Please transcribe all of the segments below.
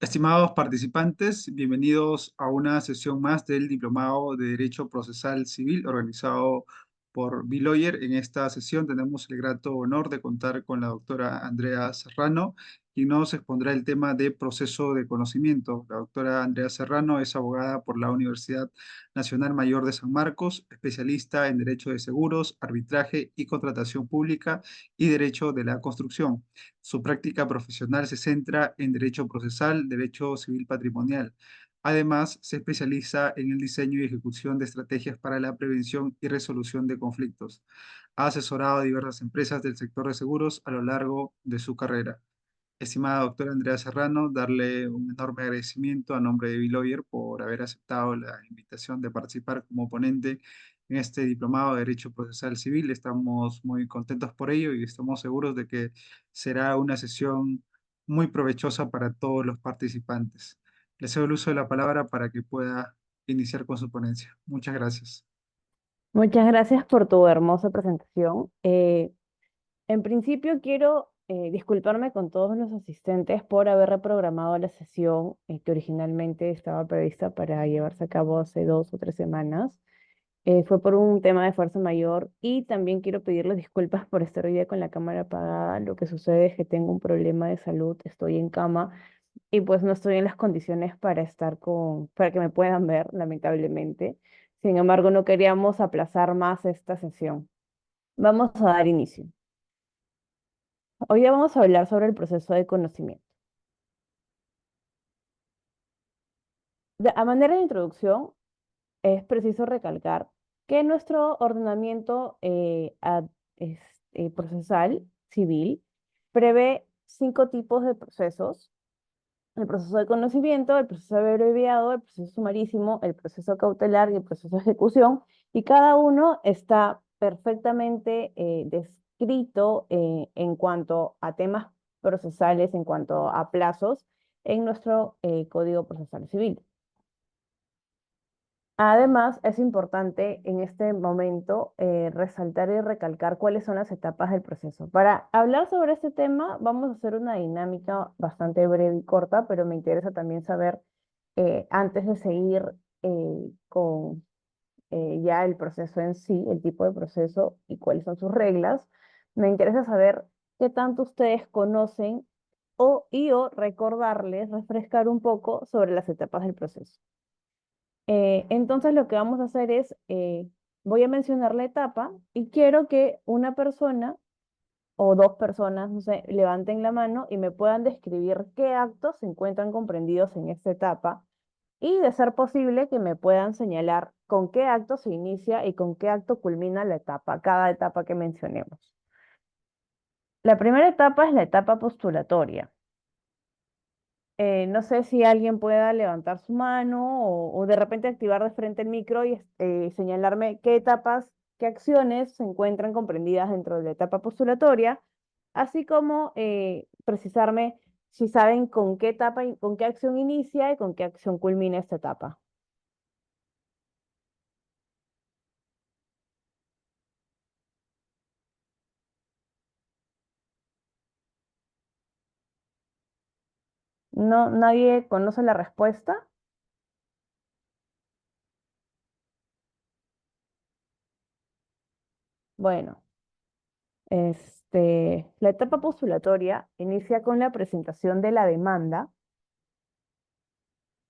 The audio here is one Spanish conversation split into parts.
Estimados participantes, bienvenidos a una sesión más del Diplomado de Derecho Procesal Civil organizado por Biloyer. En esta sesión tenemos el grato honor de contar con la doctora Andrea Serrano, quien nos expondrá el tema de proceso de conocimiento. La doctora Andrea Serrano es abogada por la Universidad Nacional Mayor de San Marcos, especialista en Derecho de Seguros, Arbitraje y Contratación Pública y Derecho de la Construcción. Su práctica profesional se centra en derecho procesal, derecho civil patrimonial. Además, se especializa en el diseño y ejecución de estrategias para la prevención y resolución de conflictos. Ha asesorado a diversas empresas del sector de seguros a lo largo de su carrera. Estimada doctora Andrea Serrano, darle un enorme agradecimiento a nombre de Biloyer por haber aceptado la invitación de participar como ponente en este diplomado de Derecho Procesal Civil. Estamos muy contentos por ello y estamos seguros de que será una sesión muy provechosa para todos los participantes. Le cedo el uso de la palabra para que pueda iniciar con su ponencia. Muchas gracias. Muchas gracias por tu hermosa presentación. En principio quiero disculparme con todos los asistentes por haber reprogramado la sesión que originalmente estaba prevista para llevarse a cabo hace 2 o 3 semanas. Fue por un tema de fuerza mayor y también quiero pedirles disculpas por estar hoy día con la cámara apagada. Lo que sucede es que tengo un problema de salud, estoy en cama y pues no estoy en las condiciones para para que me puedan ver, lamentablemente. Sin embargo, no queríamos aplazar más esta sesión. Vamos a dar inicio. Hoy día vamos a hablar sobre el proceso de conocimiento. A manera de introducción, es preciso recalcar que nuestro ordenamiento procesal civil prevé 5 tipos de procesos: el proceso de conocimiento, el proceso abreviado, el proceso sumarísimo, el proceso cautelar y el proceso de ejecución, y cada uno está perfectamente descrito en cuanto a temas procesales, en cuanto a plazos, en nuestro Código Procesal Civil. Además, es importante en este momento resaltar y recalcar cuáles son las etapas del proceso. Para hablar sobre este tema, vamos a hacer una dinámica bastante breve y corta, pero me interesa también saber, antes de seguir con ya el proceso en sí, el tipo de proceso y cuáles son sus reglas, me interesa saber qué tanto ustedes conocen o recordarles, refrescar un poco sobre las etapas del proceso. Entonces lo que vamos a hacer es, voy a mencionar la etapa y quiero que una persona o 2 personas, no sé, levanten la mano y me puedan describir qué actos se encuentran comprendidos en esta etapa y, de ser posible, que me puedan señalar con qué acto se inicia y con qué acto culmina la etapa, cada etapa que mencionemos. La primera etapa es la etapa postulatoria. No sé si alguien pueda levantar su mano o de repente activar de frente el micro y señalarme qué etapas, qué acciones se encuentran comprendidas dentro de la etapa postulatoria, así como precisarme si saben con qué etapa, con qué acción inicia y con qué acción culmina esta etapa. ¿No, nadie conoce la respuesta? Bueno, la etapa postulatoria inicia con la presentación de la demanda,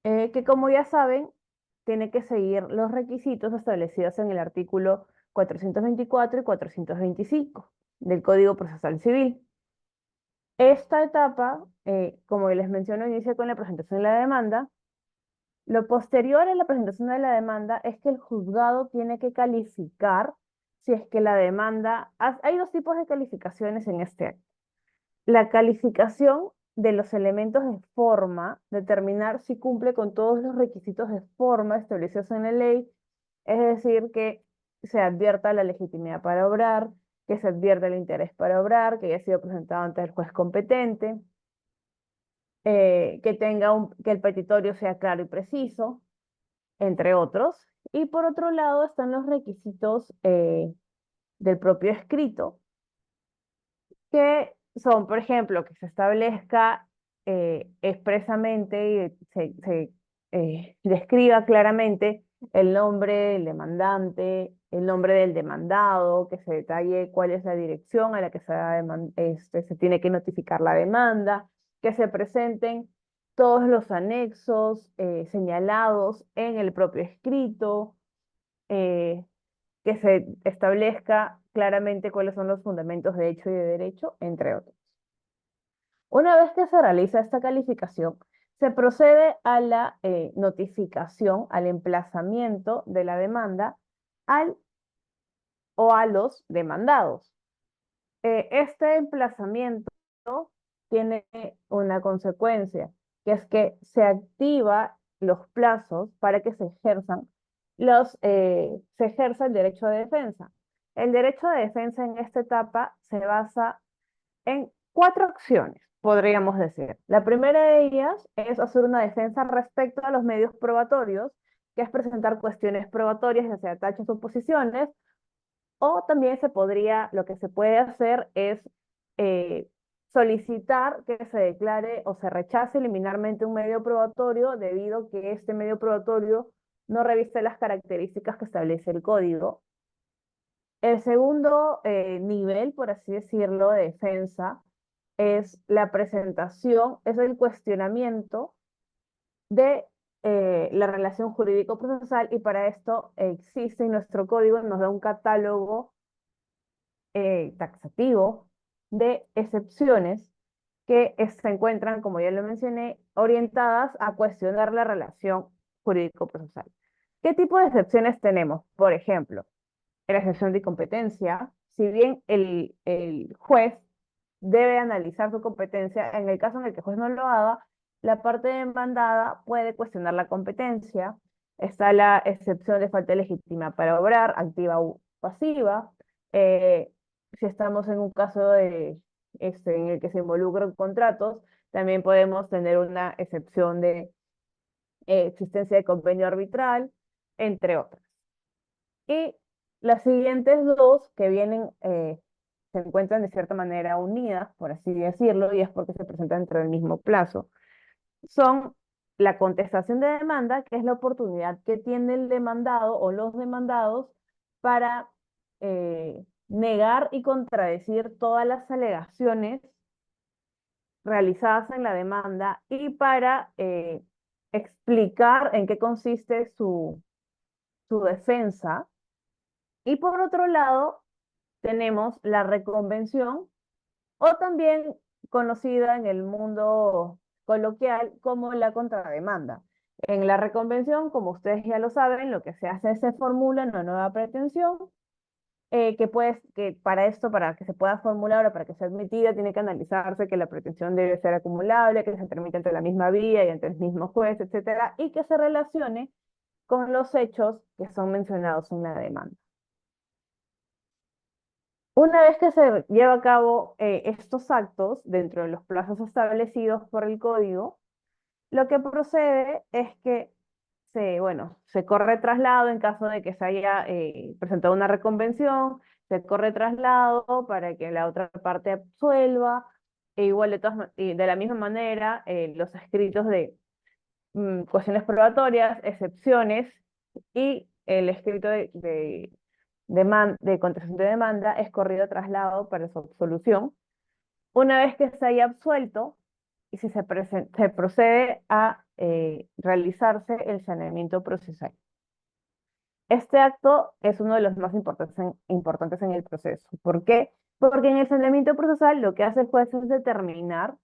que, como ya saben, tiene que seguir los requisitos establecidos en el artículo 424 y 425 del Código Procesal Civil. Esta etapa, como les menciono, inicia con la presentación de la demanda. Lo posterior a la presentación de la demanda es que el juzgado tiene que calificar si es que la demanda... Hay 2 tipos de calificaciones en este acto: la calificación de los elementos de forma, determinar si cumple con todos los requisitos de forma establecidos en la ley, es decir, que se advierta la legitimidad para obrar, que se advierta el interés para obrar, que haya sido presentado ante el juez competente, que el petitorio sea claro y preciso, entre otros. Y por otro lado están los requisitos del propio escrito, que son, por ejemplo, que se establezca expresamente y se describa claramente el nombre del demandante, el nombre del demandado, que se detalle cuál es la dirección a la que se tiene que notificar la demanda, que se presenten todos los anexos señalados en el propio escrito, eh, que se establezca claramente cuáles son los fundamentos de hecho y de derecho, entre otros. Una vez que se realiza esta calificación, se procede a la notificación, al emplazamiento de la demanda al o a los demandados. Este emplazamiento tiene una consecuencia, que es que se activa los plazos para que se ejerza el derecho de defensa. El derecho de defensa en esta etapa se basa en cuatro acciones, podríamos decir. La primera de ellas es hacer una defensa respecto a los medios probatorios, que es presentar cuestiones probatorias, ya sea tachas o oposiciones, o también lo que se puede hacer es eh, solicitar que se declare o se rechace liminarmente un medio probatorio debido a que este medio probatorio no reviste las características que establece el código. El segundo nivel, por así decirlo, de defensa es la presentación, es el cuestionamiento de la relación jurídico-procesal, y para esto existe en nuestro código, nos da un catálogo taxativo de excepciones que se encuentran, como ya lo mencioné, orientadas a cuestionar la relación jurídico-procesal. ¿Qué tipo de excepciones tenemos? Por ejemplo, la excepción de incompetencia, si bien el juez debe analizar su competencia, en el caso en el que el juez no lo haga, la parte demandada puede cuestionar la competencia. Está la excepción de falta legítima para obrar, activa o pasiva. Eh, si estamos en un caso en el que se involucran contratos, también podemos tener una excepción de existencia de convenio arbitral, entre otras. Y las siguientes dos que vienen, se encuentran de cierta manera unidas, por así decirlo, y es porque se presentan dentro del mismo plazo, son la contestación de demanda, que es la oportunidad que tiene el demandado o los demandados para negar y contradecir todas las alegaciones realizadas en la demanda y para explicar en qué consiste su defensa. Y por otro lado, tenemos la reconvención, o también conocida en el mundo coloquial como la contrademanda. En la reconvención, como ustedes ya lo saben, lo que se hace es se formula una nueva pretensión, que para esto, para que se pueda formular o para que sea admitida, tiene que analizarse que la pretensión debe ser acumulable, que se tramite entre la misma vía y entre el mismo juez, etcétera, y que se relacione con los hechos que son mencionados en la demanda. Una vez que se lleva a cabo estos actos dentro de los plazos establecidos por el código, lo que procede es que se corre traslado en caso de que se haya presentado una reconvención, se corre traslado para que la otra parte absuelva, e igual y de la misma manera los escritos de cuestiones probatorias, excepciones y el escrito de contestación de demanda es corrido a traslado para su absolución. Una vez que se haya absuelto, y si se procede a realizarse el saneamiento procesal. Este acto es uno de los más importantes en el proceso. ¿Por qué? Porque en el saneamiento procesal lo que hace el juez es determinar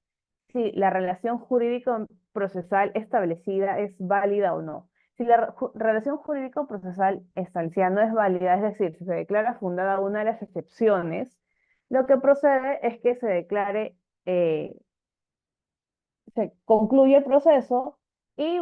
si la relación jurídico-procesal establecida es válida o no. Si la relación jurídico-procesal establecida no es válida, es decir, si se declara fundada una de las excepciones, lo que procede es que se declare, se concluye el proceso y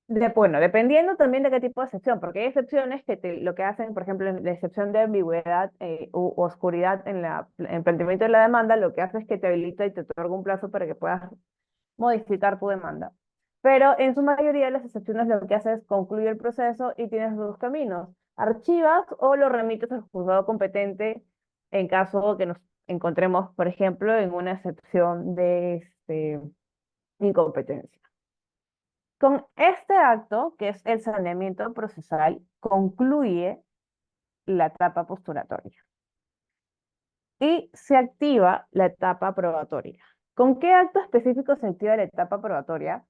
dependiendo también de qué tipo de excepción, porque hay excepciones que lo que hacen, por ejemplo, la excepción de ambigüedad u oscuridad en el planteamiento de la demanda, lo que hace es que te habilita y te otorga un plazo para que puedas modificar tu demanda. Pero en su mayoría las excepciones lo que hace es concluir el proceso y tienes dos caminos: archivas o lo remites al juzgado competente en caso que encontremos, por ejemplo, en una excepción de incompetencia. Con este acto, que es el saneamiento procesal, concluye la etapa posturatoria y se activa la etapa probatoria. ¿Con qué acto específico se activa la etapa probatoria?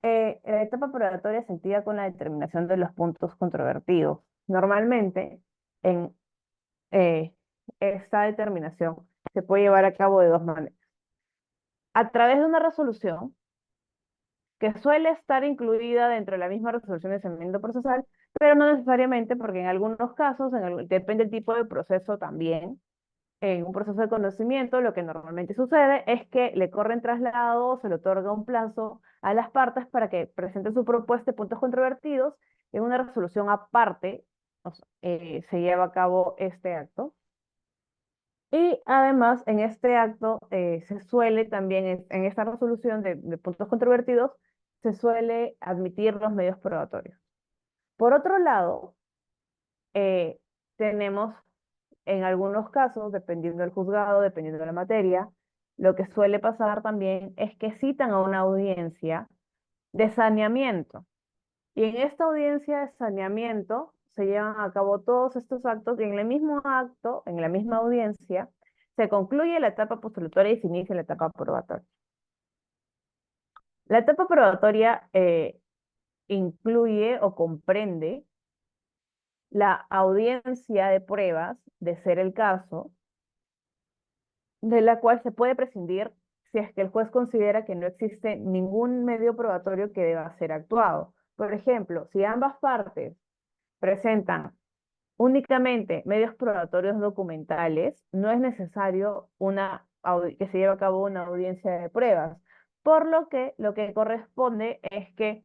La etapa probatoria se activa con la determinación de los puntos controvertidos. Normalmente, en esta determinación se puede llevar a cabo de dos maneras. A través de una resolución que suele estar incluida dentro de la misma resolución de saneamiento procesal, pero no necesariamente porque en algunos casos, depende del tipo de proceso también. En un proceso de conocimiento, lo que normalmente sucede es que le corren traslados, se le otorga un plazo a las partes para que presenten su propuesta de puntos controvertidos. En una resolución aparte, o sea, se lleva a cabo este acto. Y además, en este acto se suele también, en esta resolución de puntos controvertidos, se suele admitir los medios probatorios. Por otro lado, eh, tenemos en algunos casos, dependiendo del juzgado, dependiendo de la materia, lo que suele pasar también es que citan a una audiencia de saneamiento. Y en esta audiencia de saneamiento se llevan a cabo todos estos actos y en el mismo acto, en la misma audiencia, se concluye la etapa postulatoria y se inicia la etapa probatoria. La etapa probatoria incluye o comprende la audiencia de pruebas, de ser el caso, de la cual se puede prescindir si es que el juez considera que no existe ningún medio probatorio que deba ser actuado. Por ejemplo, si ambas partes presentan únicamente medios probatorios documentales, no es necesario que se lleve a cabo una audiencia de pruebas, por lo que corresponde es que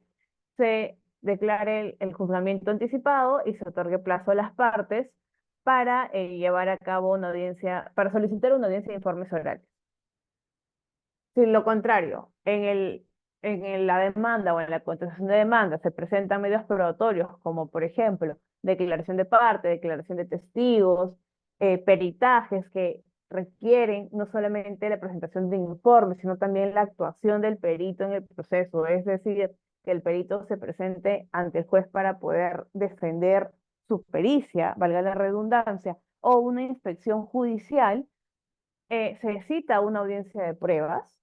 se declare el juzgamiento anticipado y se otorgue plazo a las partes para llevar a cabo una audiencia, para solicitar una audiencia de informes orales. Si lo contrario, la demanda o en la contestación de demanda se presentan medios probatorios, como por ejemplo, declaración de parte, declaración de testigos, peritajes que requieren no solamente la presentación de informes, sino también la actuación del perito en el proceso, es decir, que el perito se presente ante el juez para poder defender su pericia, valga la redundancia, o una inspección judicial, se cita una audiencia de pruebas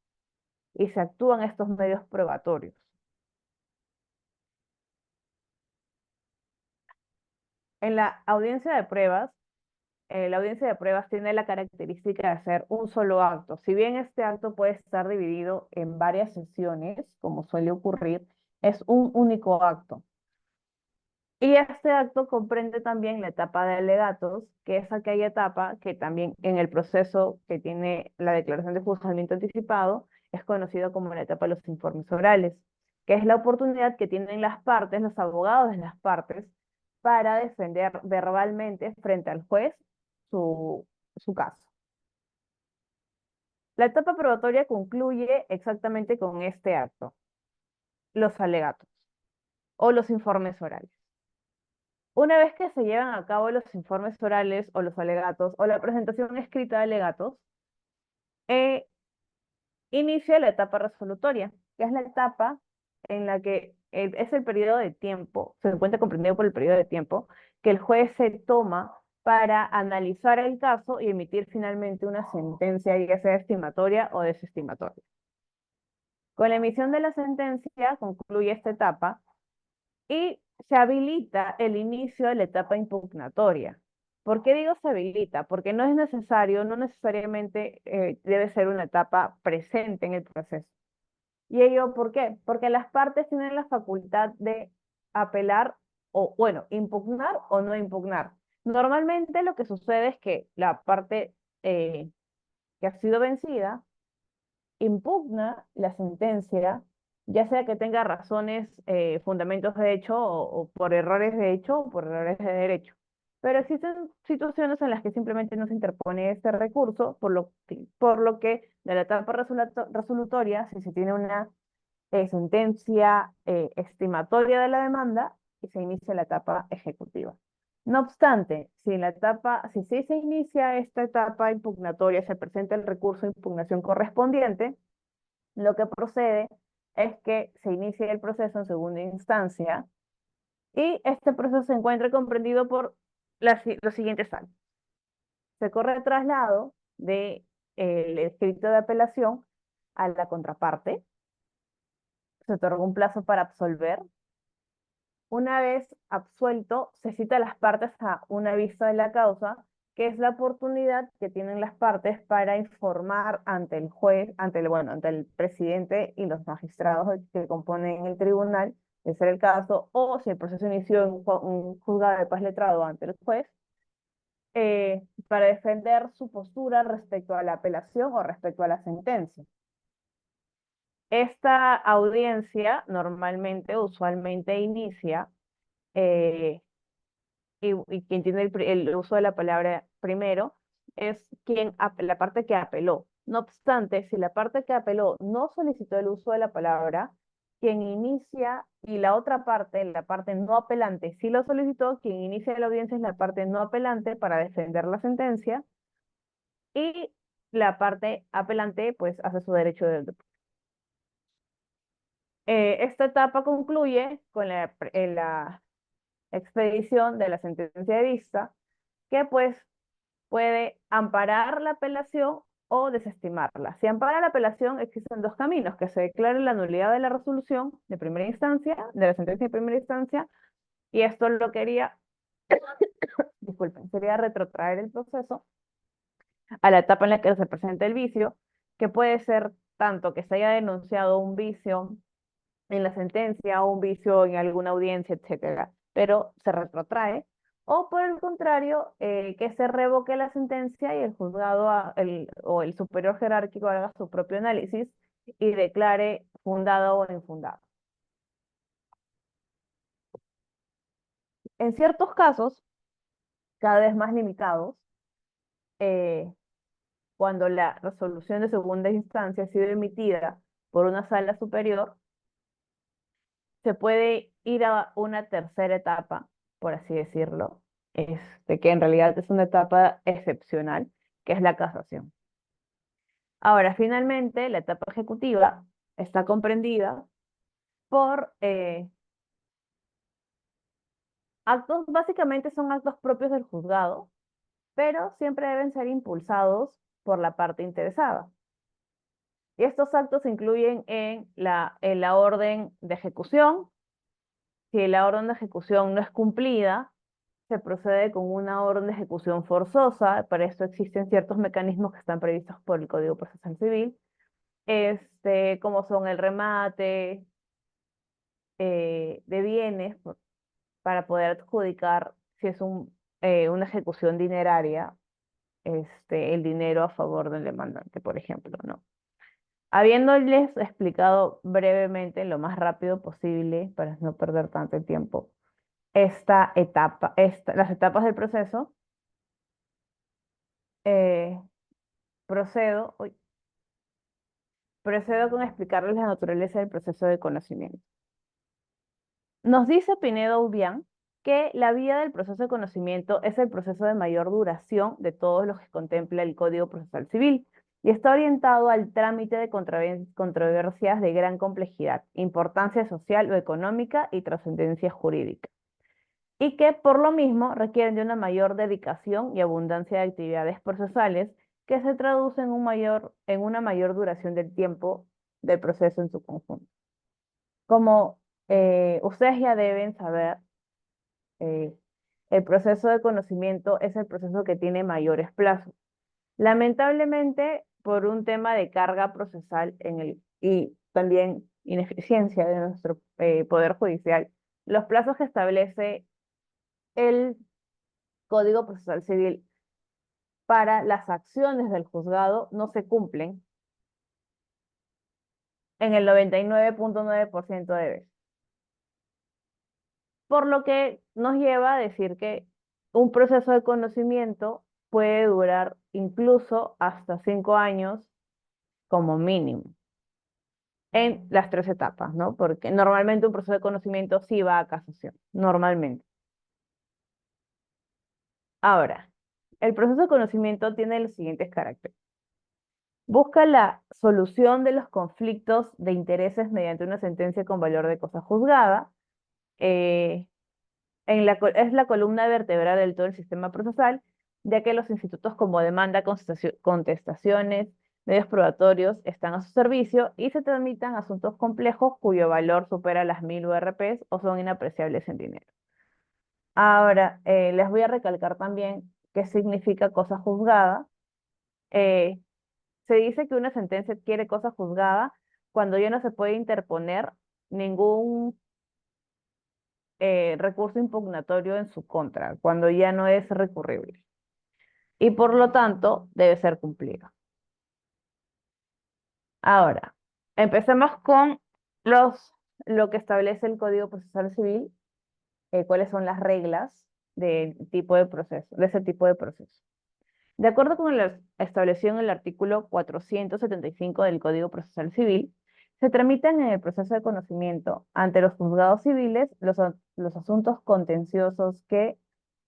y se actúan estos medios probatorios. En la audiencia de pruebas tiene la característica de hacer un solo acto. Si bien este acto puede estar dividido en varias sesiones, como suele ocurrir, es un único acto. Y este acto comprende también la etapa de alegatos, que es aquella etapa que también en el proceso que tiene la declaración de juzgamiento anticipado es conocido como la etapa de los informes orales, que es la oportunidad que tienen las partes, los abogados de las partes, para defender verbalmente frente al juez su caso. La etapa probatoria concluye exactamente con este acto, los alegatos o los informes orales. Una vez que se llevan a cabo los informes orales o los alegatos o la presentación escrita de alegatos, eh, inicia la etapa resolutoria, que es la etapa en la que es el periodo de tiempo, se encuentra comprendido por el periodo de tiempo, que el juez se toma para analizar el caso y emitir finalmente una sentencia, ya sea estimatoria o desestimatoria. Con la emisión de la sentencia concluye esta etapa y se habilita el inicio de la etapa impugnatoria. ¿Por qué digo se habilita? Porque no es necesario, no necesariamente debe ser una etapa presente en el proceso. ¿Y ello por qué? Porque las partes tienen la facultad de apelar o, bueno, impugnar o no impugnar. Normalmente lo que sucede es que la parte que ha sido vencida impugna la sentencia, ya sea que tenga razones, fundamentos de hecho o por errores de hecho o por errores de derecho. Pero existen situaciones en las que simplemente no se interpone este recurso, por lo que de la etapa resolutoria, si se tiene una sentencia estimatoria de la demanda, y se inicia la etapa ejecutiva. No obstante, si sí se inicia esta etapa impugnatoria, se presenta el recurso de impugnación correspondiente, lo que procede es que se inicie el proceso en segunda instancia y este proceso se encuentra comprendido por los siguientes actos. Se corre traslado del escrito de apelación a la contraparte, se otorga un plazo para absolver. Una vez absuelto, se cita a las partes a una vista de la causa, que es la oportunidad que tienen las partes para informar ante el juez, ante el presidente y los magistrados que componen el tribunal, de ser el caso, o si el proceso inició en un juzgado de paz letrado ante el juez, para defender su postura respecto a la apelación o respecto a la sentencia. Esta audiencia normalmente, usualmente inicia eh, y quien tiene el uso de la palabra primero es la parte que apeló. No obstante, si la parte que apeló no solicitó el uso de la palabra, quien inicia y la otra parte, la parte no apelante, sí lo solicitó, quien inicia la audiencia es la parte no apelante para defender la sentencia y la parte apelante pues hace su derecho de... esta etapa concluye con la expedición de la sentencia de vista, que pues puede amparar la apelación o desestimarla. Si ampara la apelación, existen dos caminos: que se declare la nulidad de la resolución de primera instancia, de la sentencia de primera instancia, y esto lo quería, disculpen, sería retrotraer el proceso a la etapa en la que se presenta el vicio, que puede ser tanto que se haya denunciado un vicio en la sentencia o un vicio en alguna audiencia, etcétera, pero se retrotrae, o por el contrario, que se revoque la sentencia y el juzgado o el superior jerárquico haga su propio análisis y declare fundada o infundada. En ciertos casos, cada vez más limitados, eh, cuando la resolución de segunda instancia ha sido emitida por una sala superior, se puede ir a una tercera etapa, por así decirlo, que en realidad es una etapa excepcional, que es la casación. Ahora, finalmente, la etapa ejecutiva está comprendida por actos, básicamente son actos propios del juzgado, pero siempre deben ser impulsados por la parte interesada. Y estos actos se incluyen en la orden de ejecución. Si la orden de ejecución no es cumplida, se procede con una orden de ejecución forzosa. Para esto existen ciertos mecanismos que están previstos por el Código Procesal Civil, como son el remate de bienes para poder adjudicar, si es una ejecución dineraria, el dinero a favor del demandante, por ejemplo, ¿no? Habiéndoles explicado brevemente, lo más rápido posible, para no perder tanto el tiempo, las etapas del proceso, eh, procedo, uy, procedo con explicarles la naturaleza del proceso de conocimiento. Nos dice Pinedo Ubián que la vía del proceso de conocimiento es el proceso de mayor duración de todos los que contempla el Código Procesal Civil y está orientado al trámite de controversias de gran complejidad, importancia social o económica y trascendencia jurídica, y que por lo mismo requieren de una mayor dedicación y abundancia de actividades procesales que se traduce en una mayor duración del tiempo del proceso en su conjunto. Como ustedes ya deben saber, eh, el proceso de conocimiento es el proceso que tiene mayores plazos. Lamentablemente, por un tema de carga procesal y también ineficiencia de nuestro Poder Judicial, los plazos que establece el Código Procesal Civil para las acciones del juzgado no se cumplen en el 99.9% de veces. Por lo que nos lleva a decir que un proceso de conocimiento puede durar incluso hasta 5 años como mínimo en las tres etapas, ¿no? Porque normalmente un proceso de conocimiento sí va a casación, normalmente. Ahora, el proceso de conocimiento tiene los siguientes caracteres. Busca la solución de los conflictos de intereses mediante una sentencia con valor de cosa juzgada. eh, es la columna vertebral del todo el sistema procesal, ya que los institutos como demanda, contestaciones, medios probatorios están a su servicio y se tramitan asuntos complejos cuyo valor supera las 1000 URPs o son inapreciables en dinero. Ahora, les voy a recalcar también qué significa cosa juzgada. Eh, Se dice que una sentencia adquiere cosa juzgada cuando ya no se puede interponer ningún recurso impugnatorio en su contra, cuando ya no es recurrible y por lo tanto debe ser cumplida. Ahora, empecemos con lo que establece el Código Procesal Civil, cuáles son las reglas del tipo de proceso, de ese tipo de proceso. De acuerdo con lo establecido en el artículo 475 del Código Procesal Civil, se tramitan en el proceso de conocimiento ante los juzgados civiles los asuntos contenciosos que,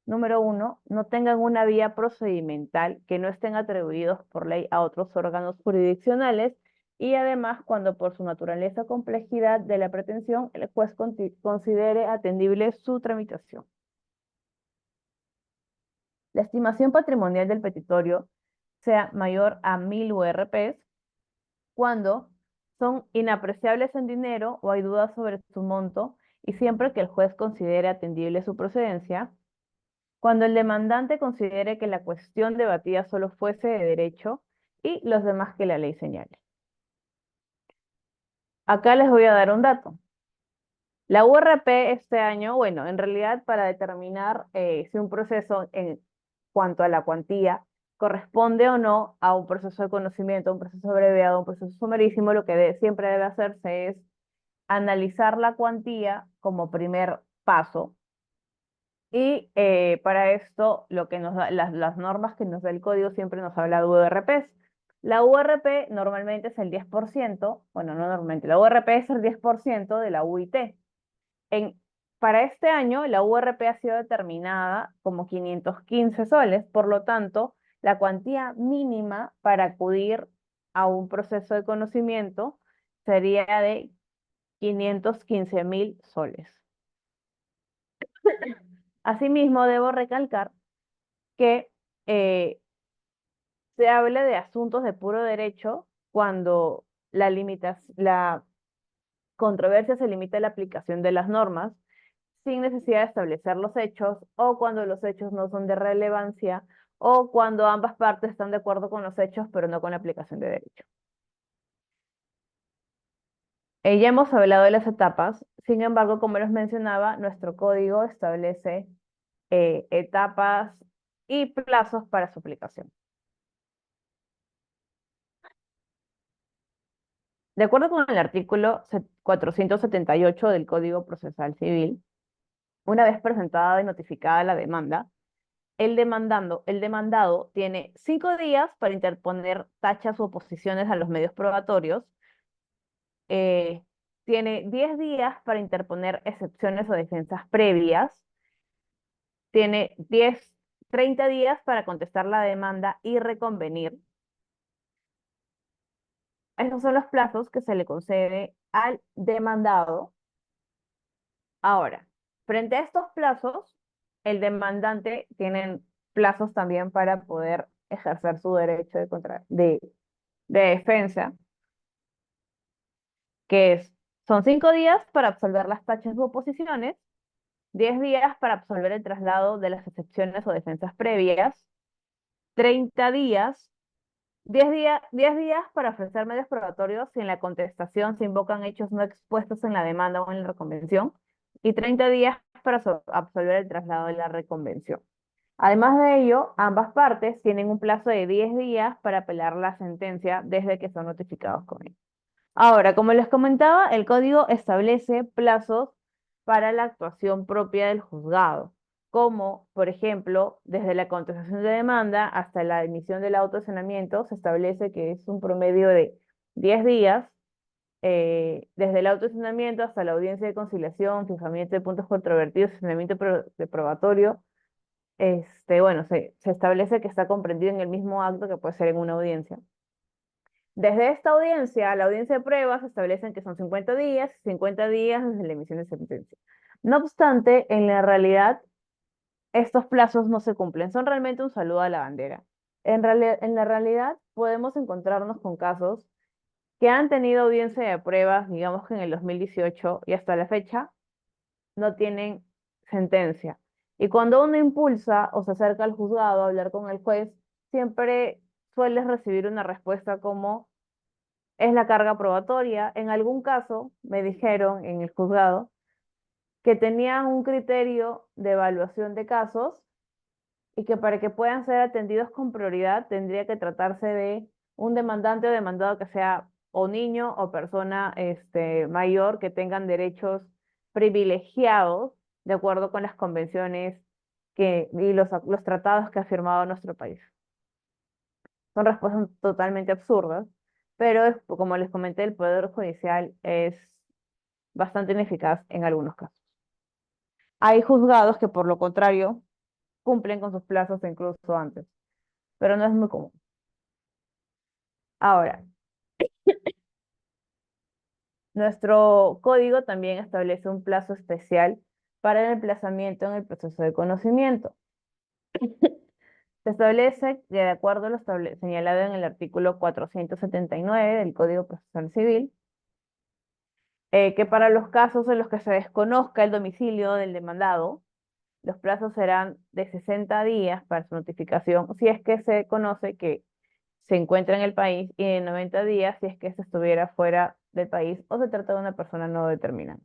número uno, no tengan una vía procedimental, que no estén atribuidos por ley a otros órganos jurisdiccionales y además cuando por su naturaleza o complejidad de la pretensión el juez considere atendible su tramitación. La estimación patrimonial del petitorio sea mayor a 1000 URPs cuando son inapreciables en dinero o hay dudas sobre su monto y siempre que el juez considere atendible su procedencia, cuando el demandante considere que la cuestión debatida solo fuese de derecho y los demás que la ley señale. Acá les voy a dar un dato. La URP este año, bueno, en realidad para determinar si un proceso en cuanto a la cuantía corresponde o no a un proceso de conocimiento, un proceso abreviado, un proceso sumarísimo, lo que siempre debe hacerse es analizar la cuantía como primer paso. Y para esto, lo que nos da, las normas que nos da el código siempre nos habla de URPs. La URP normalmente es el 10%, bueno, no normalmente, la URP es el 10% de la UIT. En, para este año, la URP ha sido determinada como 515 soles, por lo tanto, la cuantía mínima para acudir a un proceso de conocimiento sería de 515.000 soles. Asimismo, debo recalcar que se habla de asuntos de puro derecho cuando la controversia se limita a la aplicación de las normas sin necesidad de establecer los hechos, o cuando los hechos no son de relevancia, o cuando ambas partes están de acuerdo con los hechos, pero no con la aplicación de derecho. Ya hemos hablado de las etapas, sin embargo, como les mencionaba, nuestro código establece etapas y plazos para su aplicación. De acuerdo con el artículo 478 del Código Procesal Civil, una vez presentada y notificada la demanda, el demandado tiene 5 días para interponer tachas u oposiciones a los medios probatorios, eh, tiene 10 días para interponer excepciones o defensas previas, tiene 30 días para contestar la demanda y reconvenir. Esos son los plazos que se le concede al demandado. Ahora, frente a estos plazos, el demandante tiene plazos también para poder ejercer su derecho de defensa, que son 5 días para absolver las tachas u oposiciones, 10 días para absolver el traslado de las excepciones o defensas previas, 30 días, 10 días para ofrecer medios probatorios si en la contestación se invocan hechos no expuestos en la demanda o en la reconvención, y 30 días para absolver el traslado de la reconvención. Además de ello, ambas partes tienen un plazo de 10 días para apelar la sentencia desde que son notificados con ella. Ahora, como les comentaba, el código establece plazos para la actuación propia del juzgado, como, por ejemplo, desde la contestación de demanda hasta la emisión del auto de sancionamiento, se establece que es un promedio de 10 días, desde el auto de sancionamiento hasta la audiencia de conciliación, fijamiento de puntos controvertidos, sancionamiento de probatorio, bueno, se establece que está comprendido en el mismo acto que puede ser en una audiencia. Desde esta audiencia, la audiencia de pruebas se establecen que son 50 días, 50 días desde la emisión de sentencia. No obstante, en la realidad, estos plazos no se cumplen, son realmente un saludo a la bandera. En la realidad, podemos encontrarnos con casos que han tenido audiencia de pruebas, digamos que en el 2018 y hasta la fecha, no tienen sentencia. Y cuando uno impulsa o se acerca al juzgado a hablar con el juez, siempre sueles recibir una respuesta como es la carga probatoria. En algún caso me dijeron en el juzgado que tenían un criterio de evaluación de casos y que para que puedan ser atendidos con prioridad tendría que tratarse de un demandante o demandado que sea o niño o persona mayor que tengan derechos privilegiados de acuerdo con las convenciones y los tratados que ha firmado nuestro país. Son respuestas totalmente absurdas, pero como les comenté, el Poder Judicial es bastante ineficaz en algunos casos. Hay juzgados que, por lo contrario, cumplen con sus plazos incluso antes, pero no es muy común. Ahora, nuestro código también establece un plazo especial para el emplazamiento en el proceso de conocimiento. Se establece que de acuerdo a lo señalado en el artículo 479 del Código Procesal Civil, que para los casos en los que se desconozca el domicilio del demandado, los plazos serán de 60 días para su notificación si es que se conoce que se encuentra en el país y de 90 días si es que se estuviera fuera del país o se trata de una persona no determinada.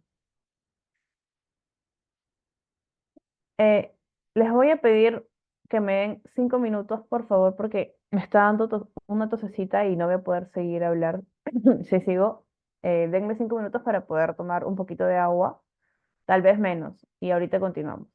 Eh, Les voy a pedir que me den 5 minutos, por favor, porque me está dando una tosecita y no voy a poder seguir a hablar. Si sigo, denme 5 minutos para poder tomar un poquito de agua, tal vez menos, y ahorita continuamos.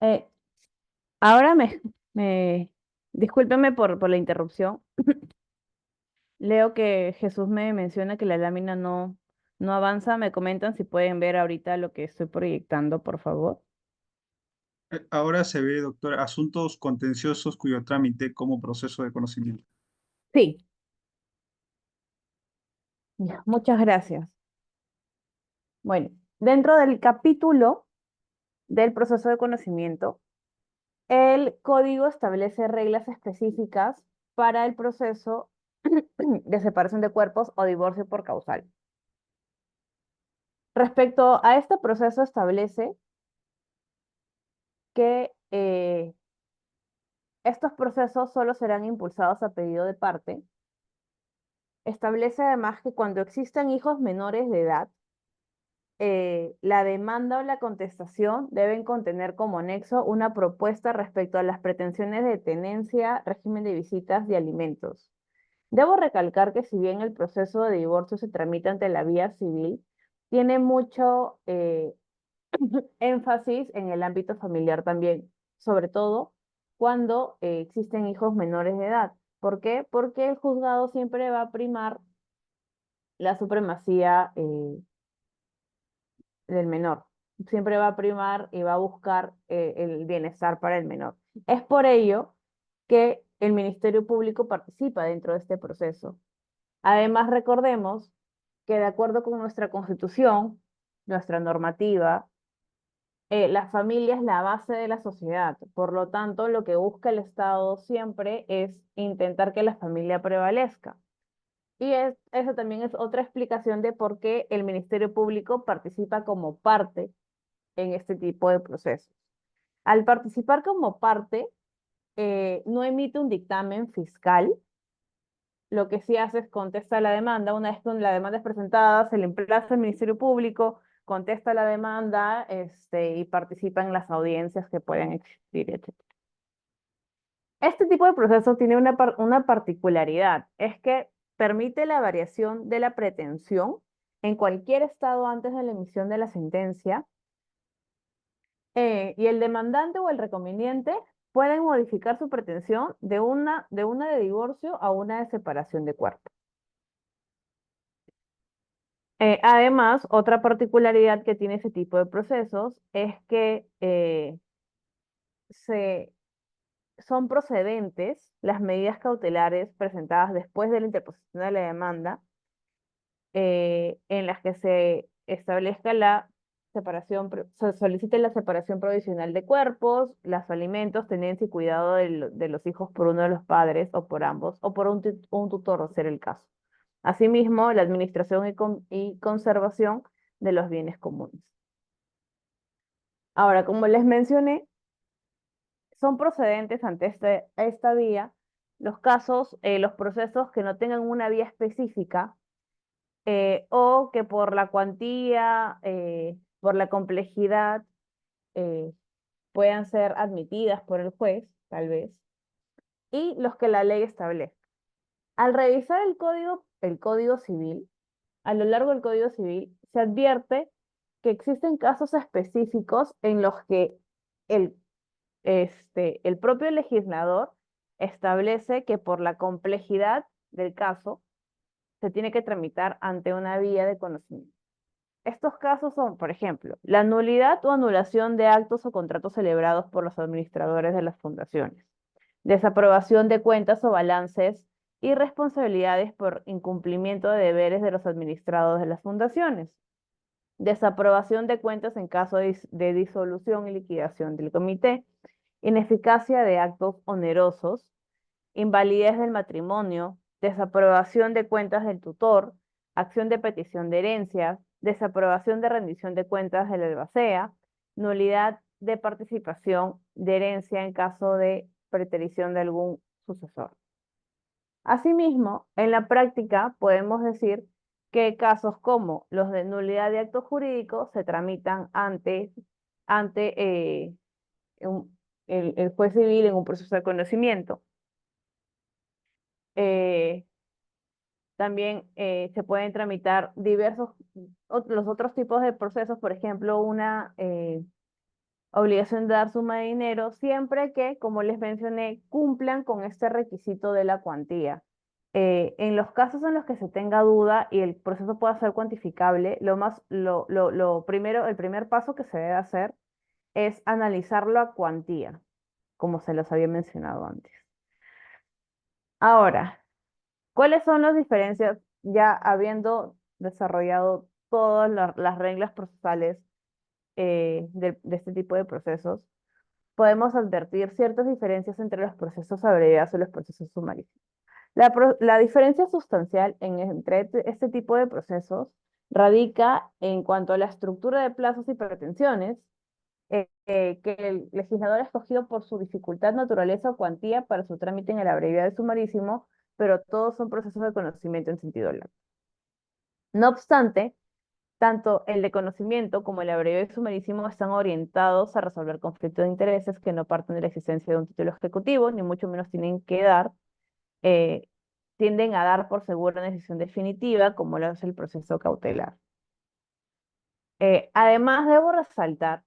Eh, Ahora discúlpeme por la interrupción. Leo que Jesús me menciona que la lámina no avanza. Me comentan si pueden ver ahorita lo que estoy proyectando, por favor. Ahora se ve, doctora, asuntos contenciosos cuyo trámite como proceso de conocimiento. Sí, ya, muchas gracias. Bueno, dentro del capítulo del proceso de conocimiento, el código establece reglas específicas para el proceso de separación de cuerpos o divorcio por causal. Respecto a este proceso, establece que estos procesos solo serán impulsados a pedido de parte establece además que cuando existan hijos menores de edad, la demanda o la contestación deben contener como nexo una propuesta respecto a las pretensiones de tenencia, régimen de visitas y alimentos. Debo recalcar que si bien el proceso de divorcio se tramita ante la vía civil, tiene mucho énfasis en el ámbito familiar también, sobre todo cuando existen hijos menores de edad. ¿Por qué? Porque el juzgado siempre va a primar la supremacía del menor. Siempre va a primar y va a buscar el bienestar para el menor. Es por ello que el Ministerio Público participa dentro de este proceso. Además, recordemos que de acuerdo con nuestra Constitución, nuestra normativa, la familia es la base de la sociedad. Por lo tanto, lo que busca el Estado siempre es intentar que la familia prevalezca. Y eso también es otra explicación de por qué el Ministerio Público participa como parte en este tipo de procesos. Al participar como parte, no emite un dictamen fiscal, lo que sí hace es contesta la demanda. Una vez que la demanda es presentada, se le emplaza al Ministerio Público, contesta la demanda, y participa en las audiencias que pueden existir, etc. Este tipo de proceso tiene una particularidad, es que permite la variación de la pretensión en cualquier estado antes de la emisión de la sentencia, y el demandante o el reconveniente pueden modificar su pretensión de una de divorcio a una de separación de cuerpo. Además, otra particularidad que tiene ese tipo de procesos es que se, son procedentes las medidas cautelares presentadas después de la interposición de la demanda, en las que se establezca la separación, se solicite la separación provisional de cuerpos, los alimentos, tenencia y cuidado de los hijos por uno de los padres o por ambos, o por un tutor, de ser el caso. Asimismo, la administración y conservación de los bienes comunes. Ahora, como les mencioné, son procedentes ante esta vía los casos, los procesos que no tengan una vía específica, o que por la cuantía, por la complejidad, eh, puedan ser admitidas por el juez, tal vez, y los que la ley establece. Al revisar el Código Civil, a lo largo del Código Civil, se advierte que existen casos específicos en los que el, el propio legislador establece que por la complejidad del caso se tiene que tramitar ante una vía de conocimiento. Estos casos son, por ejemplo, la nulidad o anulación de actos o contratos celebrados por los administradores de las fundaciones, desaprobación de cuentas o balances y responsabilidades por incumplimiento de deberes de los administrados de las fundaciones, desaprobación de cuentas en caso de disolución y liquidación del comité, ineficacia de actos onerosos, invalidez del matrimonio, desaprobación de cuentas del tutor, acción de petición de herencias, desaprobación de rendición de cuentas del albacea, nulidad de participación de herencia en caso de preterición de algún sucesor. Asimismo, en la práctica podemos decir que casos como los de nulidad de actos jurídicos se tramitan ante el juez civil en un proceso de conocimiento. También se pueden tramitar los otros tipos de procesos, por ejemplo, una obligación de dar suma de dinero, siempre que, como les mencioné, cumplan con este requisito de la cuantía. En los casos en los que se tenga duda y el proceso pueda ser cuantificable, el primer paso que se debe hacer es analizarlo a cuantía, como se los había mencionado antes. Ahora, ¿cuáles son las diferencias ya habiendo desarrollado todas las reglas procesales de este tipo de procesos? Podemos advertir ciertas diferencias entre los procesos abreviados y los procesos sumarísimos. La diferencia sustancial entre este tipo de procesos radica en cuanto a la estructura de plazos y pretensiones, que el legislador ha escogido por su dificultad, naturaleza o cuantía para su trámite en el abreviado y sumarísimo, pero todos son procesos de conocimiento en sentido lato. No obstante, tanto el de conocimiento como el abreviado y sumarísimo están orientados a resolver conflictos de intereses que no parten de la existencia de un título ejecutivo, ni mucho menos eh, tienden a dar por segura una decisión definitiva, como lo hace el proceso cautelar. Además, debo resaltar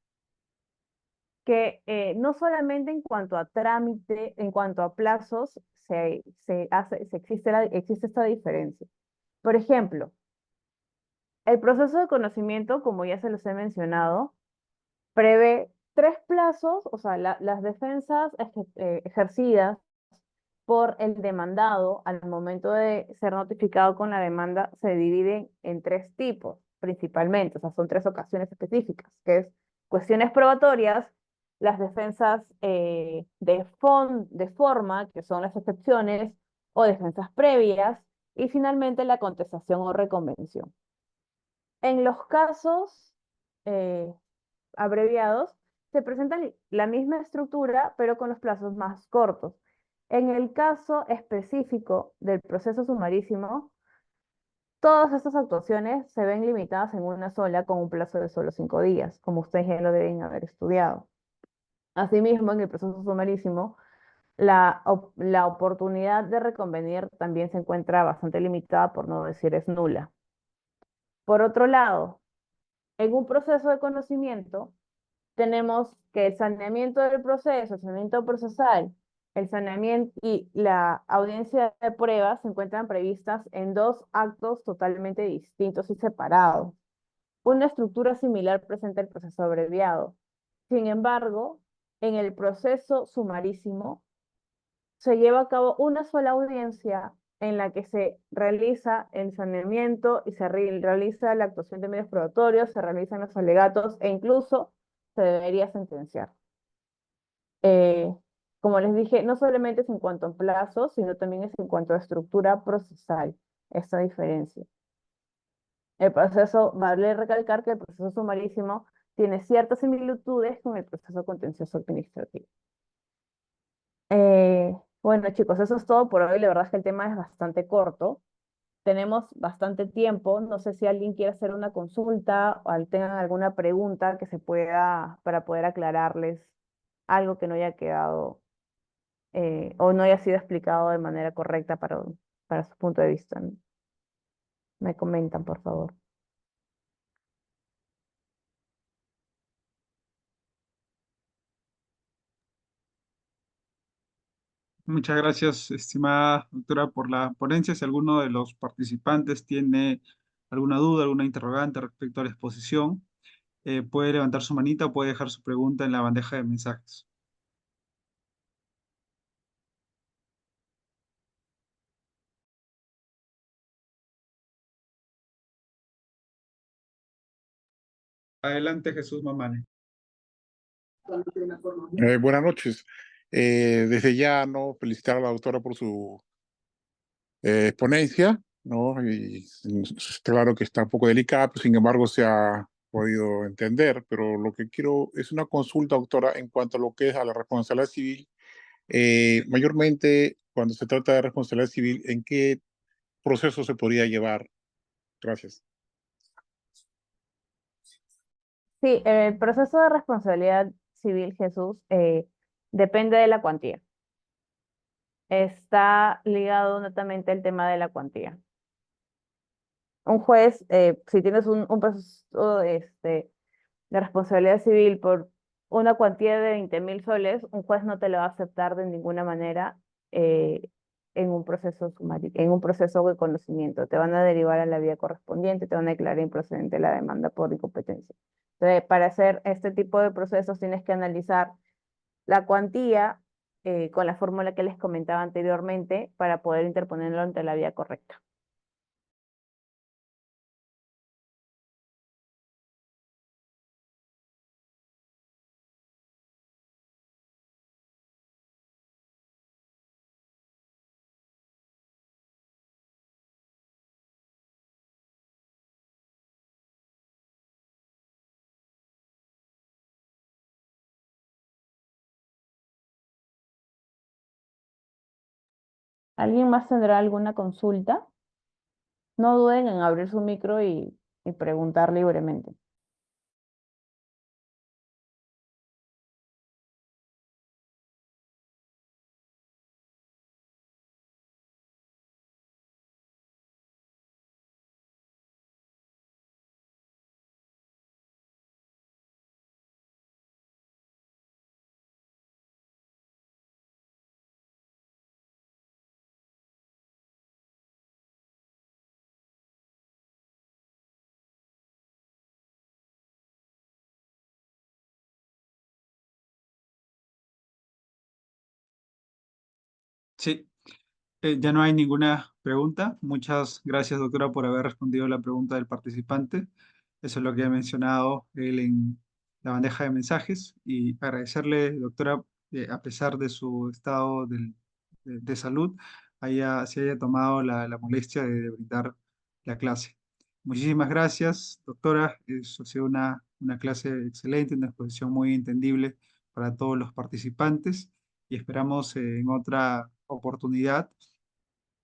que no solamente en cuanto a trámite, en cuanto a plazos, existe esta diferencia. Por ejemplo, el proceso de conocimiento, como ya se los he mencionado, prevé tres plazos, o sea, las defensas ejercidas por el demandado al momento de ser notificado con la demanda se dividen en tres tipos, principalmente, o sea, son tres ocasiones específicas, que es cuestiones probatorias, las defensas de forma, que son las excepciones, o defensas previas, y finalmente la contestación o reconvención. En los casos eh, abreviados, se presentan la misma estructura, pero con los plazos más cortos. En el caso específico del proceso sumarísimo, todas estas actuaciones se ven limitadas en una sola con un plazo de solo 5 días, como ustedes ya lo deben haber estudiado. Asimismo, en el proceso sumarísimo, la oportunidad de reconvenir también se encuentra bastante limitada, por no decir es nula. Por otro lado, en un proceso de conocimiento, tenemos que el saneamiento del proceso, el saneamiento procesal, el saneamiento y la audiencia de pruebas se encuentran previstas en dos actos totalmente distintos y separados. Una estructura similar presenta el proceso abreviado. Sin embargo, en el proceso sumarísimo se lleva a cabo una sola audiencia en la que se realiza el saneamiento y se realiza la actuación de medios probatorios, se realizan los alegatos e incluso se debería sentenciar. Eh, Como les dije, no solamente es en cuanto a plazos, sino también es en cuanto a estructura procesal, esta diferencia. El proceso, vale recalcar que el proceso sumarísimo tiene ciertas similitudes con el proceso contencioso administrativo. Eh, bueno, chicos, eso es todo por hoy. La verdad es que el tema es bastante corto. Tenemos bastante tiempo. No sé si alguien quiere hacer una consulta o tengan alguna pregunta que se pueda, para poder aclararles algo que no haya quedado o no haya sido explicado de manera correcta para su punto de vista, ¿no? Me comentan, por favor. Muchas gracias, estimada doctora, por la ponencia. Si alguno de los participantes tiene alguna duda, alguna interrogante respecto a la exposición, puede levantar su manita o puede dejar su pregunta en la bandeja de mensajes. Adelante, Jesús Mamani. Buenas noches. Desde ya, ¿no? Felicitar a la doctora por su ponencia, ¿no? Y claro que está un poco delicada, pero sin embargo se ha podido entender. Pero lo que quiero es una consulta, doctora, en cuanto a lo que es a la responsabilidad civil. Mayormente, cuando se trata de responsabilidad civil, ¿en qué proceso se podría llevar? Gracias. Sí, el proceso de responsabilidad civil, Jesús, depende de la cuantía. Está ligado netamente al tema de la cuantía. Un juez, si tienes un proceso de responsabilidad civil por una cuantía de 20.000 soles, un juez no te lo va a aceptar de ninguna manera eh, en un proceso de conocimiento. Te van a derivar a la vía correspondiente, te van a declarar improcedente la demanda por incompetencia. Entonces, para hacer este tipo de procesos tienes que analizar la cuantía con la fórmula que les comentaba anteriormente para poder interponerlo ante la vía correcta. ¿Alguien más tendrá alguna consulta? No duden en abrir su micro y preguntar libremente. Sí, ya no hay ninguna pregunta. Muchas gracias, doctora, por haber respondido la pregunta del participante. Eso es lo que ha mencionado él en la bandeja de mensajes. Y agradecerle, doctora, a pesar de su estado de salud, se haya tomado la molestia de brindar la clase. Muchísimas gracias, doctora. Eso ha sido una clase excelente, una exposición muy entendible para todos los participantes y esperamos en otra oportunidad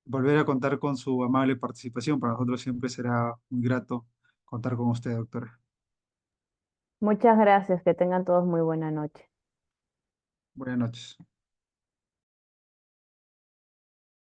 volver a contar con su amable participación. Para nosotros siempre será muy grato contar con usted, doctora. Muchas gracias, que tengan todos muy buena noche. Buenas noches.